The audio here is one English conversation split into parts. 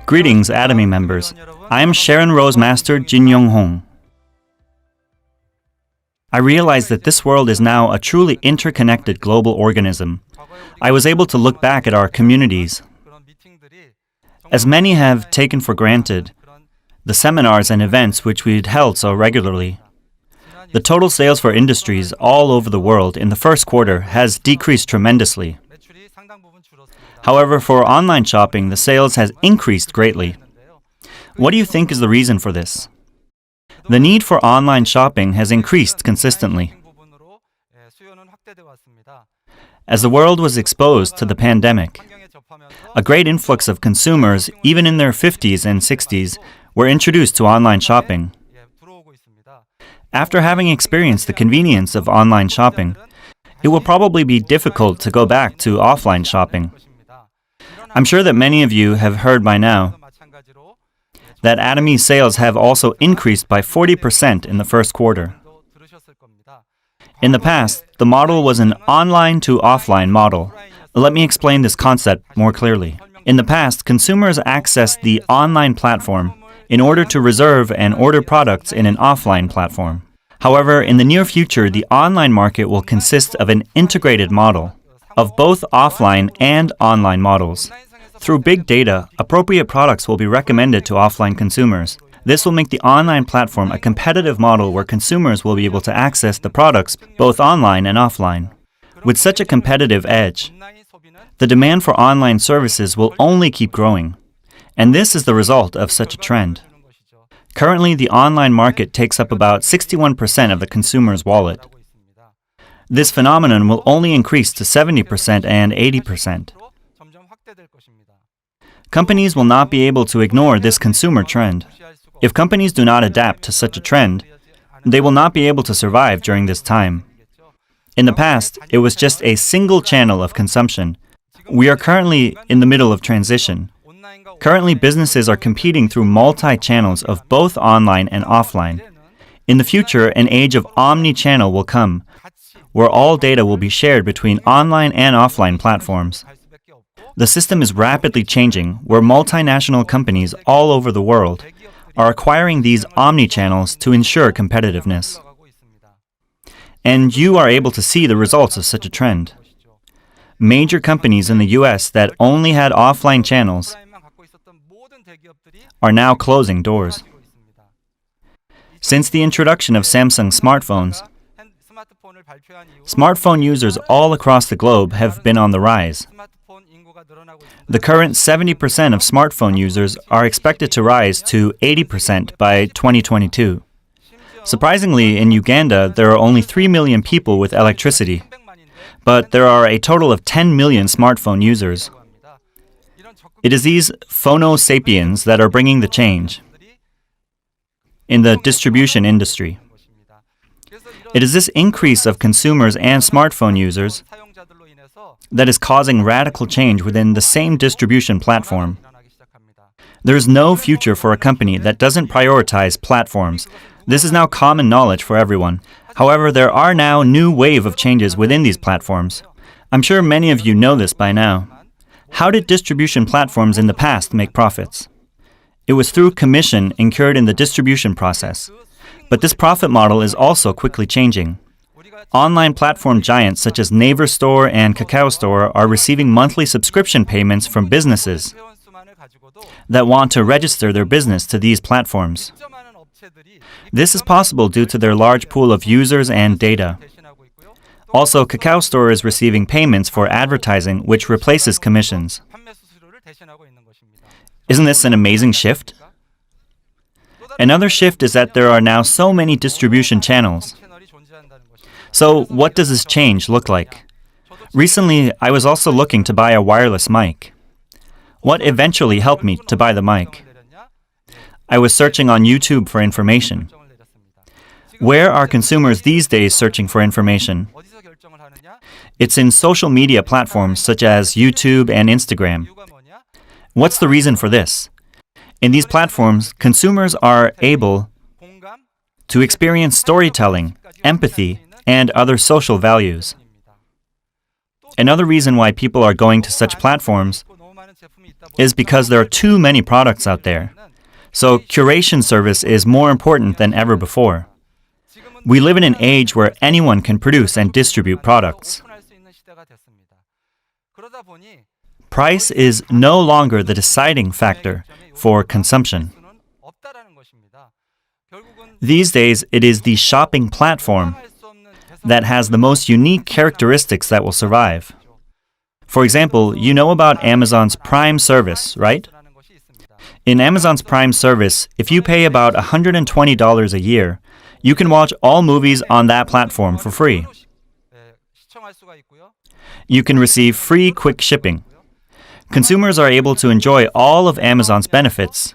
Greetings, Atomy members. I am Sharon Rose Master Jin Yong Hong. I realize that this world is now a truly interconnected global organism. I was able to look back at our communities. As many have taken for granted the seminars and events which we'd held so regularly. The total sales for industries all over the world in the first quarter has decreased tremendously. However, for online shopping, the sales has increased greatly. What do you think is the reason for this? The need for online shopping has increased consistently. As the world was exposed to the pandemic, a great influx of consumers, even in their 50s and 60s, were introduced to online shopping. After having experienced the convenience of online shopping, it will probably be difficult to go back to offline shopping. I'm sure that many of you have heard by now that Atomy's sales have also increased by 40% in the first quarter. In the past, the model was an online to offline model. Let me explain this concept more clearly. In the past, consumers accessed the online platform in order to reserve and order products in an offline platform. However, in the near future, the online market will consist of an integrated model of both offline and online models. Through big data, appropriate products will be recommended to offline consumers. This will make the online platform a competitive model where consumers will be able to access the products both online and offline. With such a competitive edge, the demand for online services will only keep growing. And this is the result of such a trend. Currently, the online market takes up about 61% of the consumer's wallet. This phenomenon will only increase to 70% and 80%. Companies will not be able to ignore this consumer trend. If companies do not adapt to such a trend, they will not be able to survive during this time. In the past, it was just a single channel of consumption. We are currently in the middle of transition. Currently, businesses are competing through multi-channels of both online and offline. In the future, an age of omni-channel will come, where all data will be shared between online and offline platforms. The system is rapidly changing, where multinational companies all over the world are acquiring these omni-channels to ensure competitiveness. And you are able to see the results of such a trend. Major companies in the US that only had offline channels are now closing doors. Since the introduction of Samsung smartphones, smartphone users all across the globe have been on the rise. The current 70% of smartphone users are expected to rise to 80% by 2022. Surprisingly, in Uganda, there are only 3 million people with electricity, but there are a total of 10 million smartphone users. It is these phono sapiens that are bringing the change in the distribution industry. It is this increase of consumers and smartphone users that is causing radical change within the same distribution platform. There is no future for a company that doesn't prioritize platforms. This is now common knowledge for everyone. However, there are now new wave of changes within these platforms. I'm sure many of you know this by now. How did distribution platforms in the past make profits? It was through commission incurred in the distribution process. But this profit model is also quickly changing. Online platform giants such as Naver Store and Kakao Store are receiving monthly subscription payments from businesses that want to register their business to these platforms. This is possible due to their large pool of users and data. Also, Kakao Store is receiving payments for advertising, which replaces commissions. Isn't this an amazing shift? Another shift is that there are now so many distribution channels. So, what does this change look like? Recently, I was also looking to buy a wireless mic. What eventually helped me to buy the mic? I was searching on YouTube for information. Where are consumers these days searching for information? It's in social media platforms such as YouTube and Instagram. What's the reason for this? In these platforms, consumers are able to experience storytelling, empathy, and other social values. Another reason why people are going to such platforms is because there are too many products out there. So curation service is more important than ever before. We live in an age where anyone can produce and distribute products. Price is no longer the deciding factor for consumption. These days, it is the shopping platform that has the most unique characteristics that will survive. For example, you know about Amazon's Prime service, right? In Amazon's Prime service, if you pay about $120 a year, you can watch all movies on that platform for free. You can receive free quick shipping. Consumers are able to enjoy all of Amazon's benefits.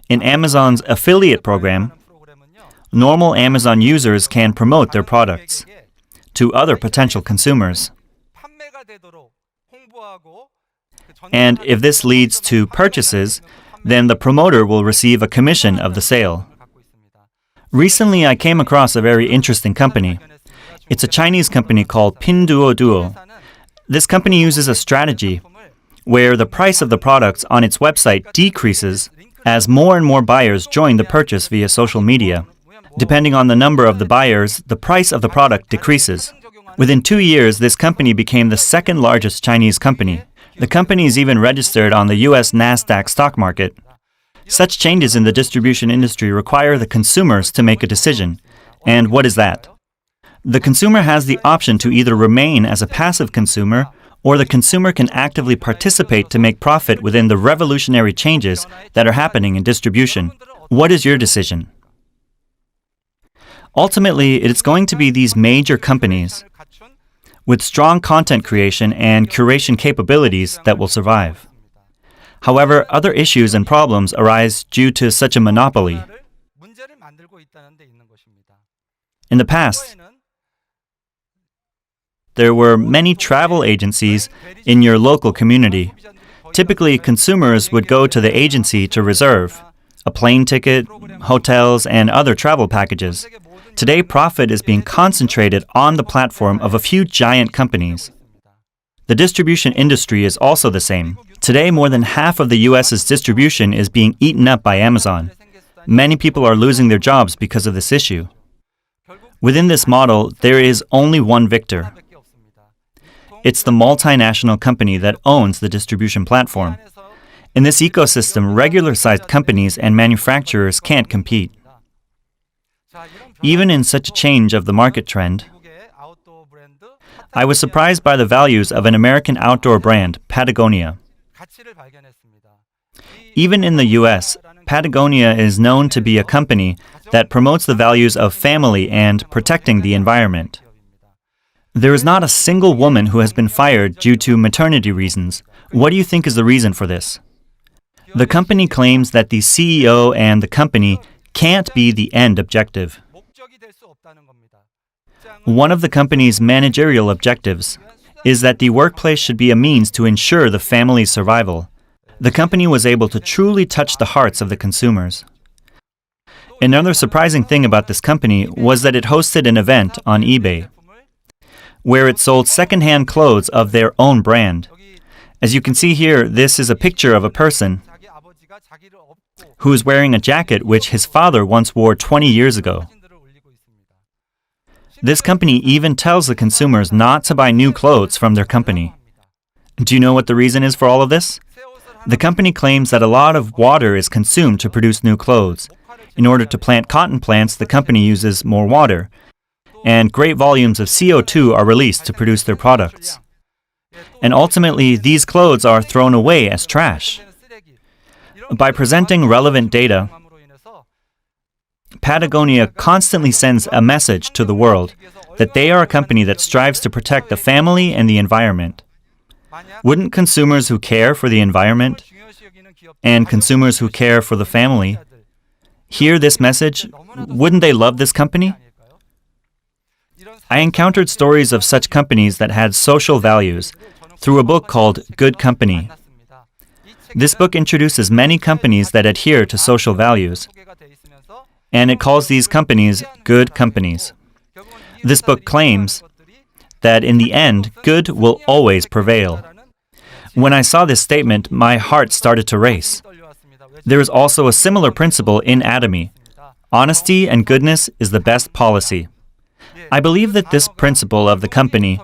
In Amazon's affiliate program, normal Amazon users can promote their products to other potential consumers. And if this leads to purchases, then the promoter will receive a commission of the sale. Recently, I came across a very interesting company. It's a Chinese company called Pinduoduo. This company uses a strategy where the price of the products on its website decreases as more and more buyers join the purchase via social media. Depending on the number of the buyers, the price of the product decreases. Within 2 years, this company became the second largest Chinese company. The company is even registered on the US Nasdaq stock market. Such changes in the distribution industry require the consumers to make a decision. And what is that? The consumer has the option to either remain as a passive consumer, or the consumer can actively participate to make profit within the revolutionary changes that are happening in distribution. What is your decision? Ultimately, it is going to be these major companies with strong content creation and curation capabilities that will survive. However, other issues and problems arise due to such a monopoly. In the past, there were many travel agencies in your local community. Typically, consumers would go to the agency to reserve a plane ticket, hotels, and other travel packages. Today, profit is being concentrated on the platform of a few giant companies. The distribution industry is also the same. Today, more than half of the US's distribution is being eaten up by Amazon. Many people are losing their jobs because of this issue. Within this model, there is only one victor. It's the multinational company that owns the distribution platform. In this ecosystem, regular-sized companies and manufacturers can't compete. Even in such a change of the market trend, I was surprised by the values of an American outdoor brand, Patagonia. Even in the US, Patagonia is known to be a company that promotes the values of family and protecting the environment. There is not a single woman who has been fired due to maternity reasons. What do you think is the reason for this? The company claims that the CEO and the company can't be the end objective. One of the company's managerial objectives is that the workplace should be a means to ensure the family's survival. The company was able to truly touch the hearts of the consumers. Another surprising thing about this company was that it hosted an event on eBay, where it sold second-hand clothes of their own brand. As you can see here, this is a picture of a person who is wearing a jacket which his father once wore 20 years ago. This company even tells the consumers not to buy new clothes from their company. Do you know what the reason is for all of this? The company claims that a lot of water is consumed to produce new clothes. In order to plant cotton plants, the company uses more water, and great volumes of CO2 are released to produce their products. And ultimately, these clothes are thrown away as trash. By presenting relevant data, Patagonia constantly sends a message to the world that they are a company that strives to protect the family and the environment. Wouldn't consumers who care for the environment and consumers who care for the family hear this message? Wouldn't they love this company? I encountered stories of such companies that had social values through a book called Good Company. This book introduces many companies that adhere to social values, and it calls these companies good companies. This book claims that in the end, good will always prevail. When I saw this statement, my heart started to race. There is also a similar principle in Atomy. Honesty and goodness is the best policy. I believe that this principle of the company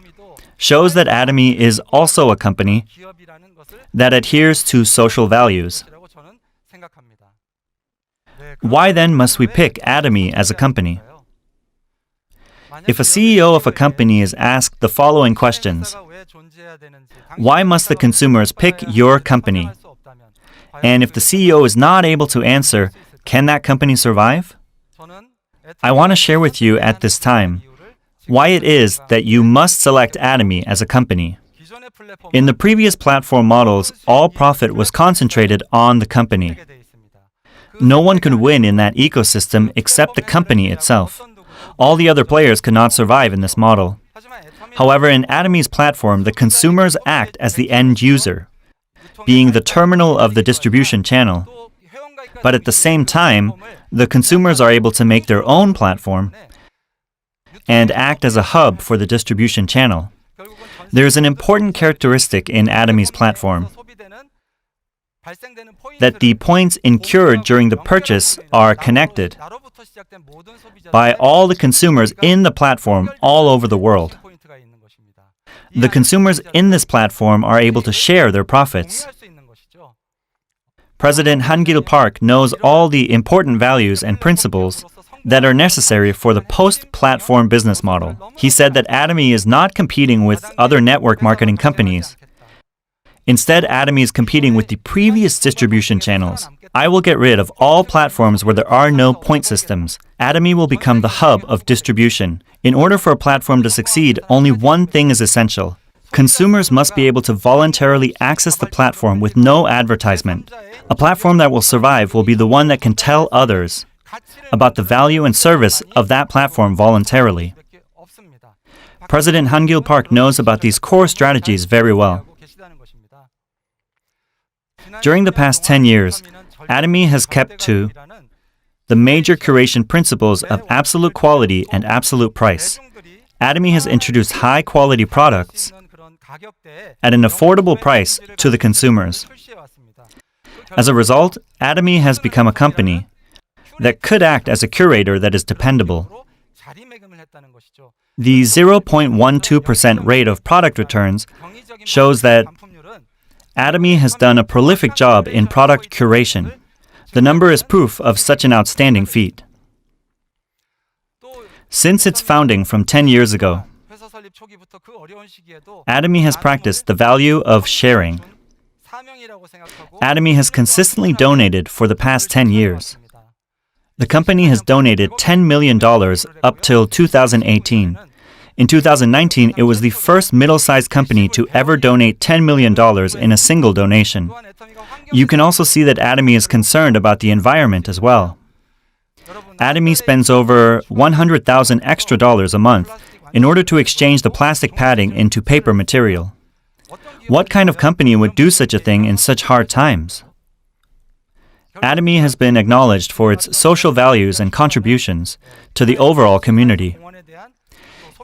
shows that Atomy is also a company that adheres to social values. Why then must we pick Atomy as a company? If a CEO of a company is asked the following questions, why must the consumers pick your company? And if the CEO is not able to answer, can that company survive? I want to share with you at this time why it is that you must select Atomy as a company. In the previous platform models, all profit was concentrated on the company. No one could win in that ecosystem except the company itself. All the other players could not survive in this model. However, in Atomy's platform, the consumers act as the end user, being the terminal of the distribution channel. But at the same time, the consumers are able to make their own platform and act as a hub for the distribution channel. There is an important characteristic in Atomy's platform, that the points incurred during the purchase are connected by all the consumers in the platform all over the world. The consumers in this platform are able to share their profits. President Han-gil Park knows all the important values and principles that are necessary for the post-platform business model. He said that Atomy is not competing with other network marketing companies. Instead, Atomy is competing with the previous distribution channels. I will get rid of all platforms where there are no point systems. Atomy will become the hub of distribution. In order for a platform to succeed, only one thing is essential. Consumers must be able to voluntarily access the platform with no advertisement. A platform that will survive will be the one that can tell others about the value and service of that platform voluntarily. President Han-gil Park knows about these core strategies very well. During the past 10 years, Atomy has kept to the major curation principles of absolute quality and absolute price. Atomy has introduced high-quality products at an affordable price to the consumers. As a result, Atomy has become a company that could act as a curator that is dependable. The 0.12% rate of product returns shows that Atomy has done a prolific job in product curation. The number is proof of such an outstanding feat. Since its founding from 10 years ago, Atomy has practiced the value of sharing. Atomy has consistently donated for the past 10 years. The company has donated $10 million up till 2018. In 2019, it was the first middle-sized company to ever donate $10 million in a single donation. You can also see that Atomy is concerned about the environment as well. Atomy spends over $100,000 extra a month in order to exchange the plastic padding into paper material. What kind of company would do such a thing in such hard times? Atomy has been acknowledged for its social values and contributions to the overall community.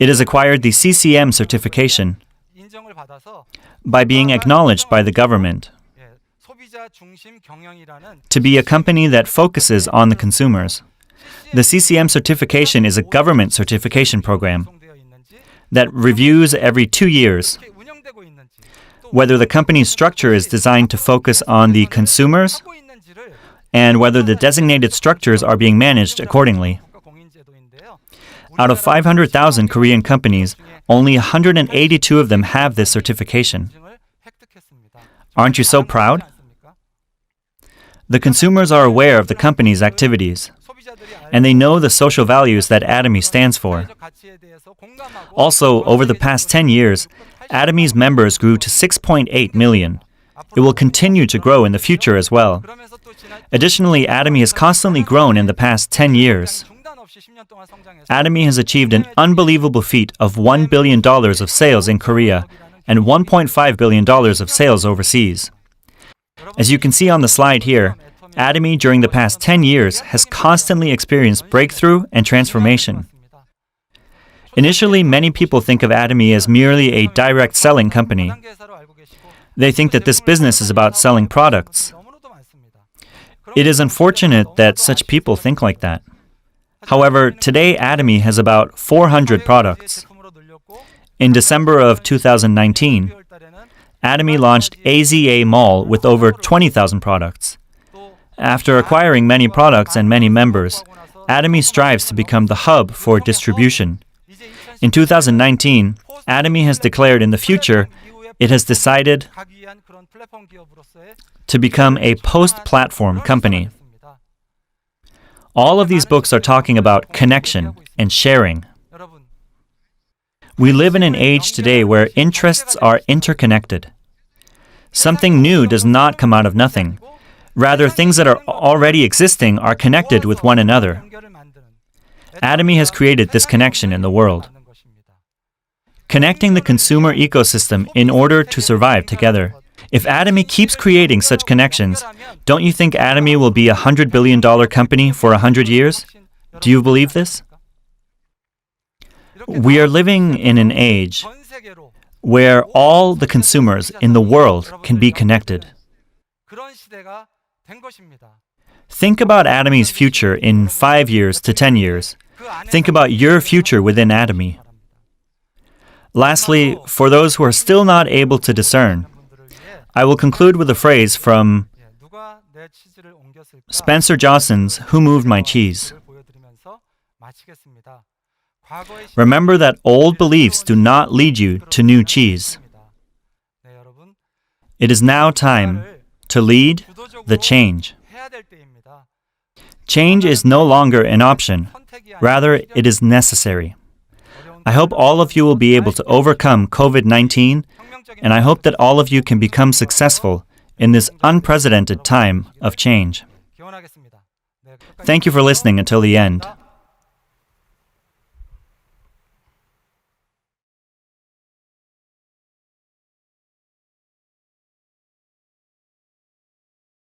It has acquired the CCM certification by being acknowledged by the government to be a company that focuses on the consumers. The CCM certification is a government certification program that reviews every 2 years whether the company's structure is designed to focus on the consumers and whether the designated structures are being managed accordingly. Out of 500,000 Korean companies, only 182 of them have this certification. Aren't you so proud? The consumers are aware of the company's activities, and they know the social values that Atomy stands for. Also, over the past 10 years, Atomy's members grew to 6.8 million. It will continue to grow in the future as well. Additionally, Atomy has constantly grown in the past 10 years. Atomy has achieved an unbelievable feat of $1 billion of sales in Korea and $1.5 billion of sales overseas. As you can see on the slide here, Atomy during the past 10 years has constantly experienced breakthrough and transformation. Initially, many people think of Atomy as merely a direct selling company. They think that this business is about selling products. It is unfortunate that such people think like that. However, today Atomy has about 400 products. In December of 2019, Atomy launched AZA Mall with over 20,000 products. After acquiring many products and many members, Atomy strives to become the hub for distribution. In 2019, Atomy has declared in the future it has decided to become a post-platform company. All of these books are talking about connection and sharing. We live in an age today where interests are interconnected. Something new does not come out of nothing. Rather, things that are already existing are connected with one another. Atomy has created this connection in the world, connecting the consumer ecosystem in order to survive together. If Atomy keeps creating such connections, don't you think Atomy will be a $100 billion company for 100 years? Do you believe this? We are living in an age where all the consumers in the world can be connected. Think about Atomy's future in 5 years to 10 years. Think about your future within Atomy. Lastly, for those who are still not able to discern, I will conclude with a phrase from Spencer Johnson's Who Moved My Cheese? Remember that old beliefs do not lead you to new cheese. It is now time to lead the change. Change is no longer an option. Rather, it is necessary. I hope all of you will be able to overcome COVID-19, and I hope that all of you can become successful in this unprecedented time of change. Thank you for listening until the end.